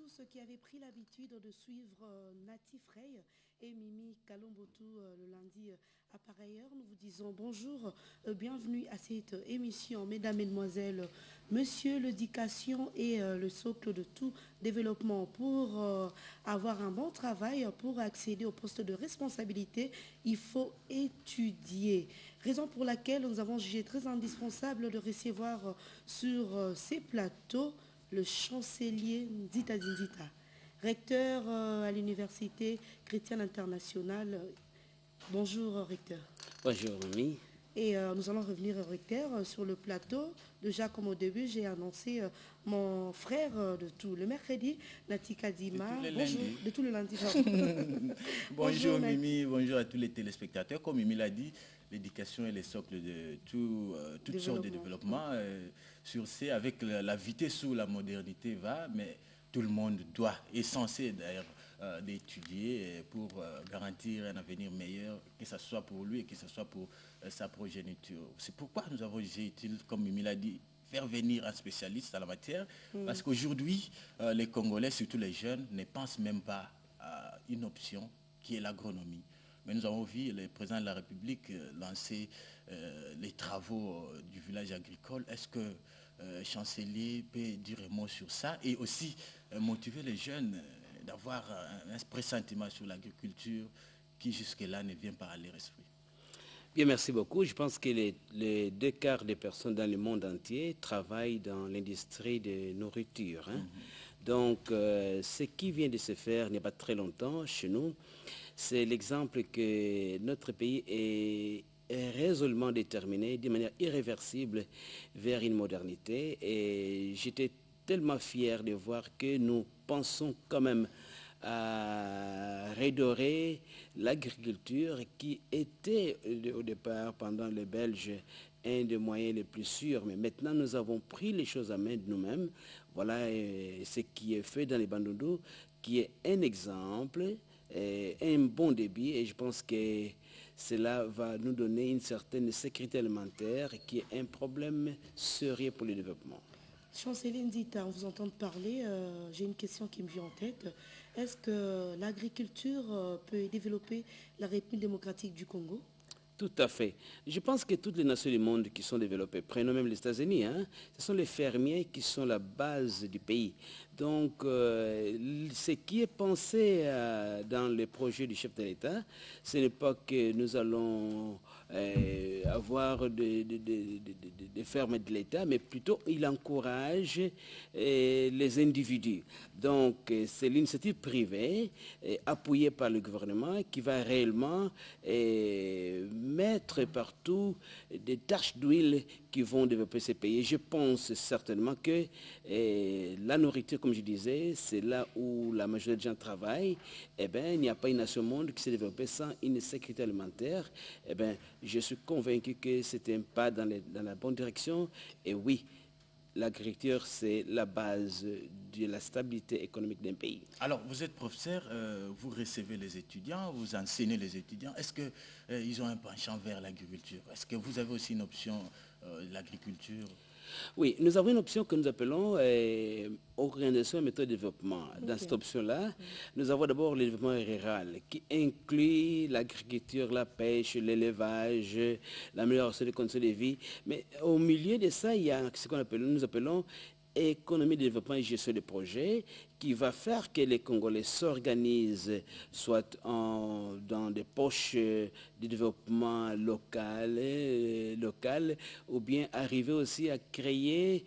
tous qui avaient pris l'habitude de suivre Natif Rey et Mimi Kalombotou le lundi à pareille heure, nous vous disons bonjour, bienvenue à cette émission. Mesdames, Mesdemoiselles, Monsieur, l'éducation est le socle de tout développement. Pour avoir un bon travail, pour accéder au poste de responsabilité, il faut étudier. Raison pour laquelle nous avons jugé très indispensable de recevoir sur ces plateaux le chancelier Ndita Dindita, recteur à l'Université chrétienne internationale. Bonjour, recteur. Bonjour, Mimi. Et nous allons revenir, recteur, sur le plateau. Déjà, comme au début, j'ai annoncé mon frère de tout le mercredi, Natika Dima. Bonjour, de tout le lundi. Bonjour Mimi, bonjour à tous les téléspectateurs. Comme Mimi l'a dit, l'éducation est le socle de toutes sortes de développement. Sur ce, avec la vitesse où la modernité va, mais tout le monde doit, est censé d'ailleurs d'étudier pour garantir un avenir meilleur, que ce soit pour lui et que ce soit pour sa progéniture. C'est pourquoi nous avons jugé utile, comme Mimi l'a dit, faire venir un spécialiste en la matière, parce qu'aujourd'hui, les Congolais, surtout les jeunes, ne pensent même pas à une option qui est l'agronomie. Mais nous avons vu le président de la République lancer les travaux du village agricole. Est-ce que le chancelier peut dire un mot sur ça et aussi motiver les jeunes d'avoir un pressentiment sur l'agriculture qui jusque-là ne vient pas à leur esprit? Bien, merci beaucoup. Je pense que les deux quarts des personnes dans le monde entier travaillent dans l'industrie de nourriture. Donc, ce qui vient de se faire il n'y a pas très longtemps chez nous, c'est l'exemple que notre pays est résolument déterminé, de manière irréversible, vers une modernité. Et j'étais tellement fier de voir que nous pensons quand même à redorer l'agriculture qui était au départ, pendant les Belges, un des moyens les plus sûrs. Mais maintenant, nous avons pris les choses à main de nous-mêmes. Voilà ce qui est fait dans les Bandundu, qui est un exemple, un bon débit. Et je pense que cela va nous donner une certaine sécurité alimentaire qui est un problème sérieux pour le développement. Chancelier Ndita, on vous entend parler, j'ai une question qui me vient en tête. Est-ce que l'agriculture peut développer la République démocratique du Congo? Tout à fait. Je pense que toutes les nations du monde qui sont développées, prenons même les États-Unis, ce sont les fermiers qui sont la base du pays. Donc, ce qui est pensé dans le projet du chef de l'État, ce n'est pas que nous allons avoir des fermes de l'État, mais plutôt il encourage les individus. Donc, c'est l'initiative privée appuyée par le gouvernement qui va réellement mettre partout des taches d'huile qui vont développer ces pays. Je pense certainement que la nourriture, comme je disais, c'est là où la majorité des gens travaillent. Eh bien, il n'y a pas une nation au monde qui s'est développée sans une sécurité alimentaire. Eh bien, je suis convaincu que c'est un pas dans la bonne direction. Et oui, l'agriculture, c'est la base de la stabilité économique d'un pays. Alors, vous êtes professeur, vous recevez les étudiants, vous enseignez les étudiants. Est-ce qu'ils ont un penchant vers l'agriculture? Est-ce que vous avez aussi une option l'agriculture? Oui, nous avons une option que nous appelons organisation et méthode de développement. Dans cette option-là, nous avons d'abord le développement rural qui inclut l'agriculture, la pêche, l'élevage, l'amélioration des conditions de vie. Mais au milieu de ça, il y a ce que nous appelons économie de développement et gestion de projets qui va faire que les Congolais s'organisent soit dans des poches de développement local ou bien arriver aussi à créer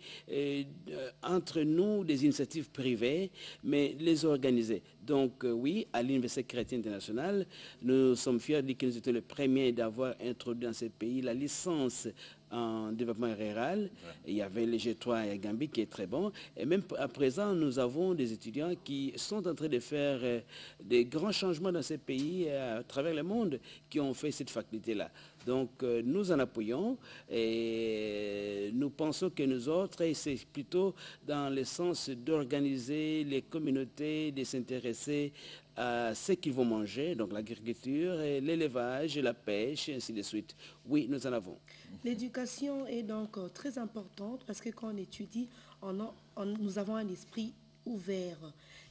entre nous des initiatives privées, mais les organiser. Donc oui, à l'Université chrétienne internationale, nous sommes fiers de dire que nous étions les premiers d'avoir introduit dans ce pays la licence en développement rural. Il y avait le G3 à Gambie qui est très bon. Et même à présent, nous avons des étudiants qui sont en train de faire des grands changements dans ces pays à travers le monde qui ont fait cette faculté-là. Donc nous en appuyons et nous pensons que nous autres, et c'est plutôt dans le sens d'organiser les communautés, de s'intéresser à ce qu'ils vont manger, donc l'agriculture, l'élevage, la pêche, et ainsi de suite. Oui, nous en avons. L'éducation est donc très importante parce que quand on étudie, nous avons un esprit ouvert.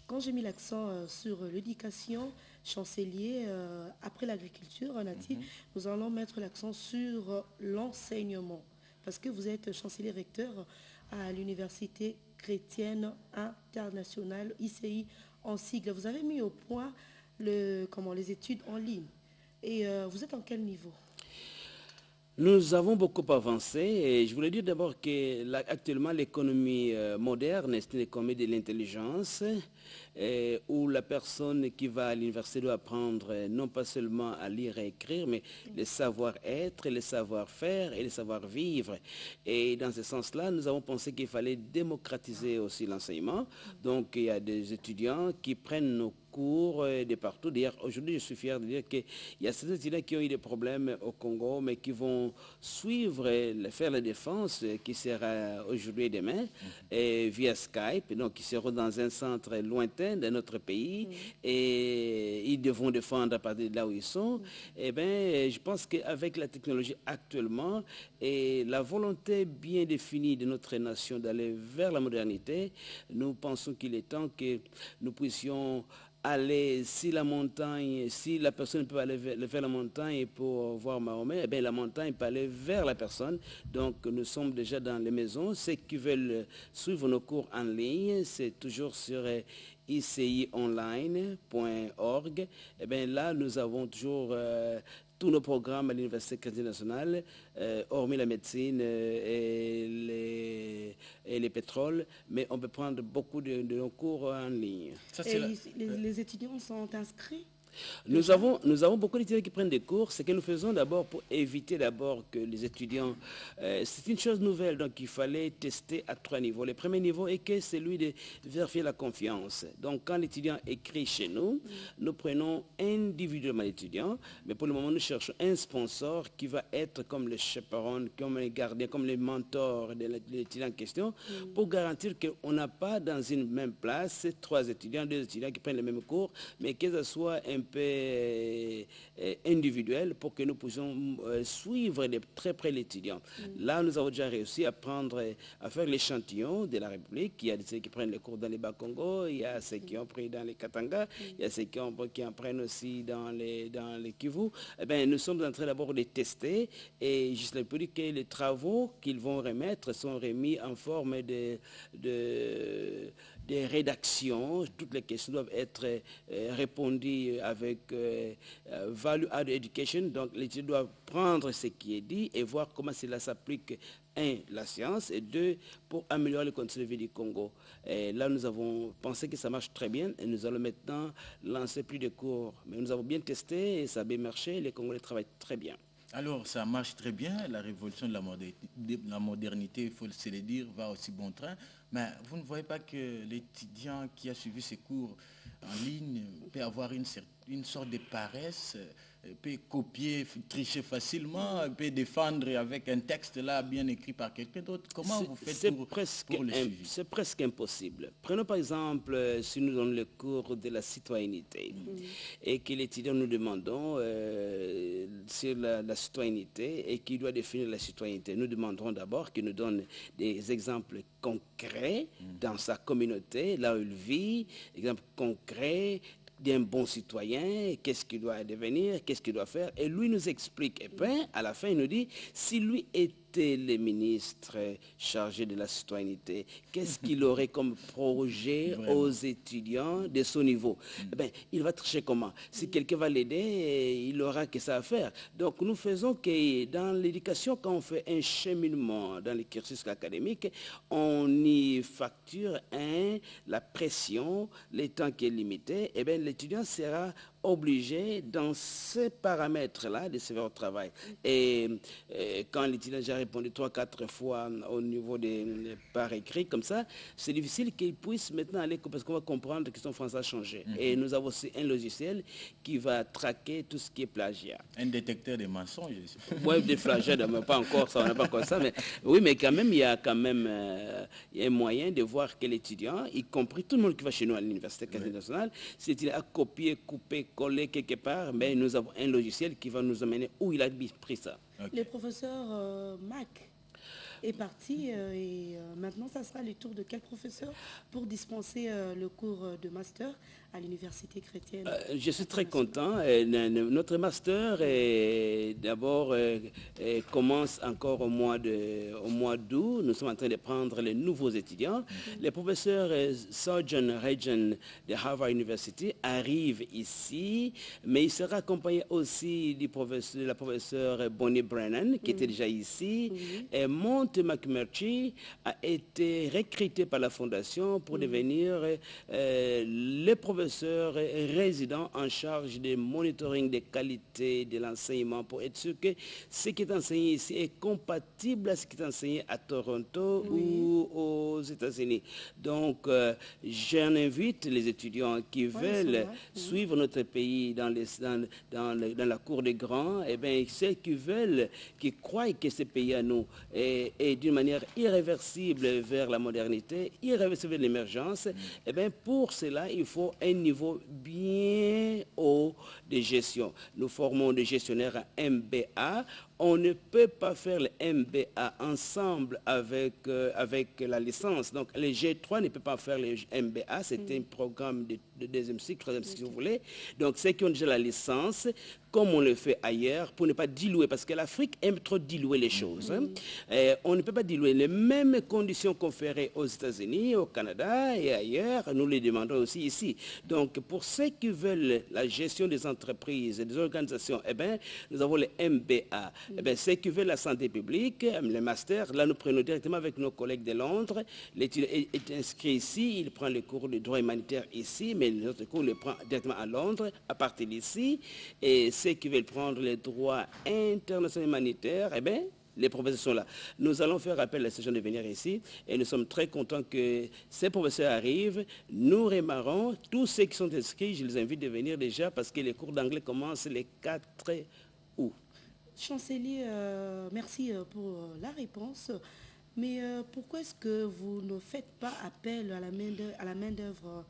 quand j'ai mis l'accent sur l'éducation, chancelier, après l'agriculture native, nous allons mettre l'accent sur l'enseignement. Parce que vous êtes chancelier recteur à l'Université chrétienne internationale, ICI en sigle. Vous avez mis au point les études en ligne. Et vous êtes en quel niveau? Nous avons beaucoup avancé et je voulais dire d'abord que actuellement l'économie moderne est une économie de l'intelligence où la personne qui va à l'université doit apprendre non pas seulement à lire et écrire, mais le savoir-être, le savoir-faire et le savoir-vivre. Et dans ce sens-là, nous avons pensé qu'il fallait démocratiser aussi l'enseignement. Donc il y a des étudiants qui prennent nos cours de partout. D'ailleurs, aujourd'hui, je suis fier de dire qu'il y a certains étudiants qui ont eu des problèmes au Congo, mais qui vont suivre, faire la défense qui sera aujourd'hui et demain, et via Skype. Donc, ils seront dans un centre lointain de notre pays et ils devront défendre à partir de là où ils sont. Eh bien, je pense qu'avec la technologie actuellement et la volonté bien définie de notre nation d'aller vers la modernité, nous pensons qu'il est temps que nous puissions aller, si la personne peut aller vers la montagne pour voir Mahomet, eh bien la montagne peut aller vers la personne. Donc nous sommes déjà dans les maisons. Ceux qui veulent suivre nos cours en ligne, c'est toujours sur icionline.org. Eh bien là, nous avons toujours tous nos programmes à l'Université chrétienne nationale, hormis la médecine et les pétroles, mais on peut prendre beaucoup de nos cours en ligne. Et les étudiants sont inscrits? Nous avons beaucoup d'étudiants qui prennent des cours. Ce que nous faisons d'abord pour éviter d'abord que les étudiants... c'est une chose nouvelle, donc il fallait tester à 3 niveaux. Le premier niveau est que c'est celui de vérifier la confiance. Donc quand l'étudiant écrit chez nous, nous prenons individuellement l'étudiant, mais pour le moment nous cherchons un sponsor qui va être comme le chaperon, comme le gardien, comme le mentor de l'étudiant en question, pour garantir qu'on n'a pas dans une même place 3 étudiants, 2 étudiants qui prennent le même cours, mais que ce soit un peu individuel pour que nous puissions suivre de très près l'étudiant. Là, nous avons déjà réussi à faire l'échantillon de la République. Il y a ceux qui prennent les cours dans les Bas-Congo, il y a ceux qui ont pris dans les Katanga, il y a ceux qui en prennent aussi dans les Kivu. Eh bien, nous sommes en train d'abord de tester et je peux dire que les travaux qu'ils vont remettre sont remis en forme de rédactions. Toutes les questions doivent être répondues avec Value Add Education. Donc, l'étudiant doit prendre ce qui est dit et voir comment cela s'applique, 1, la science, et 2, pour améliorer les conditions de vie du Congo. Et là, nous avons pensé que ça marche très bien et nous allons maintenant lancer plus de cours. Mais nous avons bien testé et ça a bien marché. Les Congolais travaillent très bien. Alors, ça marche très bien. La révolution de la modernité, il faut se le dire, va aussi bon train. Mais vous ne voyez pas que l'étudiant qui a suivi ces cours en ligne peut avoir une sorte de paresse, peut copier, tricher facilement, peut défendre avec un texte là bien écrit par quelqu'un d'autre. Comment vous faites pour le suivi? C'est presque impossible. Prenons par exemple, si nous donnons le cours de la citoyenneté et que l'étudiant nous demandons sur la citoyenneté et qui doit définir la citoyenneté. Nous demanderons d'abord qu'il nous donne des exemples concrets dans sa communauté, là où il vit, exemples concrets d'un bon citoyen, qu'est-ce qu'il doit devenir, qu'est-ce qu'il doit faire. Et lui nous explique. Et puis, à la fin, il nous dit, si lui était le ministre chargé de la citoyenneté, qu'est-ce qu'il aurait comme projet aux étudiants de son niveau? Eh bien, il va tricher comment? Si quelqu'un va l'aider, il aura que ça à faire. Donc, nous faisons que dans l'éducation, quand on fait un cheminement dans les cursus académiques, on y facture la pression, le temps qui est limité. Eh bien, l'étudiant sera obligé dans ces paramètres-là de se faire au travail. Et quand l'étudiant a répondu 3-4 fois au niveau par écrit, comme ça, c'est difficile qu'il puisse maintenant aller, parce qu'on va comprendre que son français a changé. Et nous avons aussi un logiciel qui va traquer tout ce qui est plagiat. Un détecteur de mensonges. Oui, des flagettes, mais pas encore ça, on n'a pas encore ça. Mais, oui, mais quand même, il y a un moyen de voir que l'étudiant, y compris tout le monde qui va chez nous à l'Université chrétienne nationale, c'est qu'il a copié, coupé, collé quelque part, mais nous avons un logiciel qui va nous amener où il a pris ça. Les professeurs Mac. est parti et maintenant, ça sera le tour de quel professeur pour dispenser le cours de master à l'université chrétienne? Je suis très content. Notre master d'abord commence encore au mois d'août. Nous sommes en train de prendre les nouveaux étudiants. Les professeurs Sojourn Regent de Harvard University arrive ici, mais il sera accompagné aussi de la professeure Bonnie Brennan, qui était déjà ici. Et Monte McMurtry a été recruté par la Fondation pour devenir le professeur résident en charge du monitoring des qualités de l'enseignement pour être sûr que ce qui est enseigné ici est compatible à ce qui est enseigné à Toronto ou aux États-Unis. Donc, j'en invite les étudiants qui veulent suivre notre pays dans la cour des grands, et bien, ceux qui veulent, qui croient que ce pays à nous est d'une manière irréversible vers la modernité, irréversible vers l'émergence, et bien, pour cela, il faut un niveau bien haut de gestion. Nous formons des gestionnaires à MBA. On ne peut pas faire le MBA ensemble avec la licence. Donc, le G3 ne peut pas faire le MBA. C'est un programme de deuxième cycle, troisième cycle, si vous voulez. Donc, ceux qui ont déjà la licence, comme on le fait ailleurs, pour ne pas diluer, parce que l'Afrique aime trop diluer les choses. On ne peut pas diluer les mêmes conditions conférées aux États-Unis, au Canada et ailleurs. Nous les demandons aussi ici. Donc, pour ceux qui veulent la gestion des entreprises et des organisations, eh bien, nous avons le MBA. Eh bien, ceux qui veulent la santé publique, les masters, là, nous prenons directement avec nos collègues de Londres. L'étudiant est inscrit ici, il prend le cours de droit humanitaire ici, mais notre cours le prend directement à Londres, à partir d'ici. Et ceux qui veulent prendre les droits internationaux humanitaires, eh bien, les professeurs sont là. Nous allons faire appel à ces gens de venir ici et nous sommes très contents que ces professeurs arrivent. Nous remarrons tous ceux qui sont inscrits, je les invite de venir déjà parce que les cours d'anglais commencent le 4 août. Chancelier, merci pour la réponse. Mais pourquoi est-ce que vous ne faites pas appel à la main-d'œuvre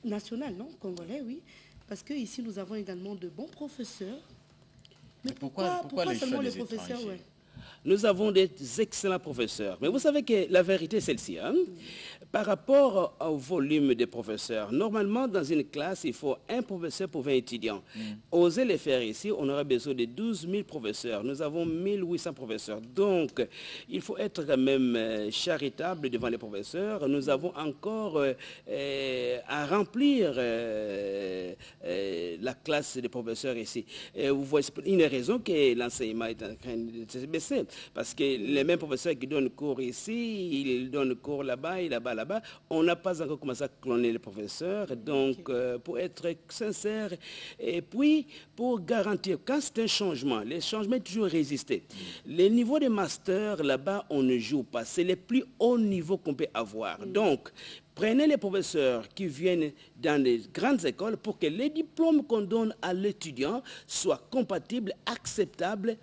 nationale, non, congolais, oui? Parce qu'ici, nous avons également de bons professeurs. Mais pourquoi seulement les professeurs, ouais? Nous avons des excellents professeurs. Mais vous savez que la vérité est celle-ci. Hein? Par rapport au volume des professeurs, normalement, dans une classe, il faut un professeur pour 20 étudiants. Oser les faire ici, on aura besoin de 12 000 professeurs. Nous avons 1800 professeurs. Donc, il faut être quand même charitable devant les professeurs. Nous avons encore à remplir la classe des professeurs ici. Et vous voyez, c'est une raison que l'enseignement est en train de se baisser. Parce que les mêmes professeurs qui donnent cours ici, ils donnent cours là-bas et là-bas. On n'a pas encore commencé à cloner les professeurs. Donc, pour être sincère, et puis pour garantir, quand c'est un changement, les changements toujours résister. Les niveaux de master, là-bas, on ne joue pas. C'est le plus haut niveau qu'on peut avoir. Donc, prenez les professeurs qui viennent dans les grandes écoles pour que les diplômes qu'on donne à l'étudiant soient compatibles, acceptables,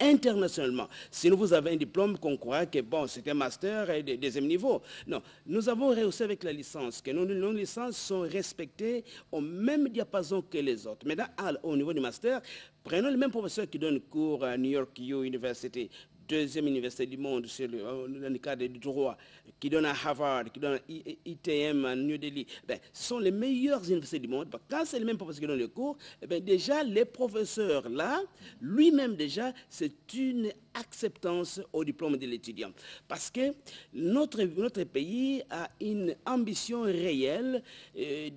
internationalement. Si vous avez un diplôme qu'on croit que bon, c'est un master de deuxième niveau. Non, nous avons réussi avec la licence, que nos licences sont respectées au même diapason que les autres. Maintenant, au niveau du master, prenons les mêmes professeurs qui donnent cours à New York U University, deuxième université du monde dans le cadre du droit, qui donne à Harvard, qui donne à ITM à New Delhi. Ben, ce sont les meilleures universités du monde. Quand c'est les mêmes professeurs qui donnent le cours, ben, déjà les professeurs là, lui-même déjà, c'est une acceptance au diplôme de l'étudiant. Parce que notre pays a une ambition réelle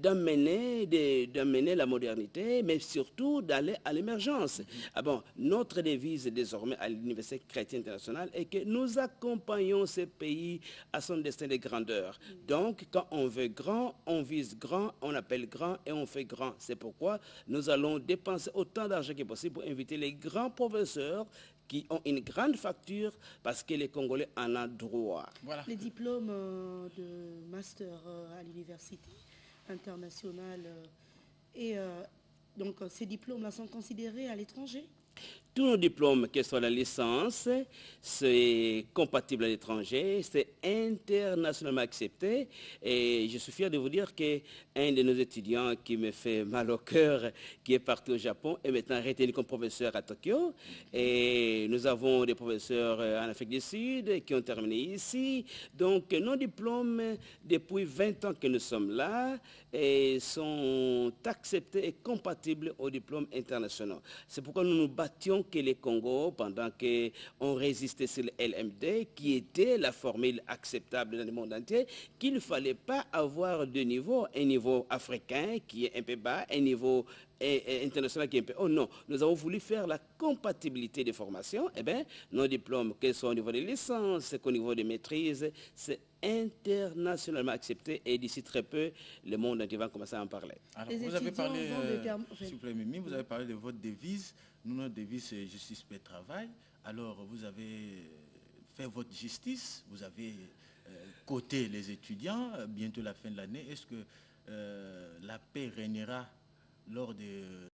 d'amener la modernité, mais surtout d'aller à l'émergence. Ah bon, notre devise désormais à l'Université chrétienne internationale est que nous accompagnons ce pays à son destin de grandeur. Donc, quand on veut grand, on vise grand, on appelle grand et on fait grand. C'est pourquoi nous allons dépenser autant d'argent que possible pour inviter les grands professeurs qui ont une grande facture parce que les Congolais en ont droit. Voilà. Les diplômes de master à l'université internationale, et donc ces diplômes-là sont considérés à l'étranger? tous nos diplômes, que ce soit la licence, c'est compatible à l'étranger, c'est internationalement accepté. Et je suis fier de vous dire qu'un de nos étudiants qui me fait mal au cœur, qui est parti au Japon, est maintenant retenu comme professeur à Tokyo. Et nous avons des professeurs en Afrique du Sud qui ont terminé ici. Donc nos diplômes, depuis 20 ans que nous sommes là, sont acceptés et compatibles aux diplômes internationaux. C'est pourquoi nous nous battions que les Congo, pendant qu'on résistait sur le LMD, qui était la formule acceptable dans le monde entier, qu'il ne fallait pas avoir de niveau, un niveau africain qui est un peu bas, un niveau international qui est un peu... Oh non, nous avons voulu faire la compatibilité des formations. Eh bien, nos diplômes, qu'ils soient au niveau des licences, qu'au niveau des maîtrises, c'est internationalement accepté et d'ici très peu, le monde entier va commencer à en parler. Alors, vous avez parlé, s'il vous plaît, Mimi, vous avez parlé de votre devise. Nous, notre devise, c'est justice, paix, travail. Alors, vous avez fait votre justice, vous avez coté les étudiants, bientôt la fin de l'année. Est-ce que la paix régnera lors de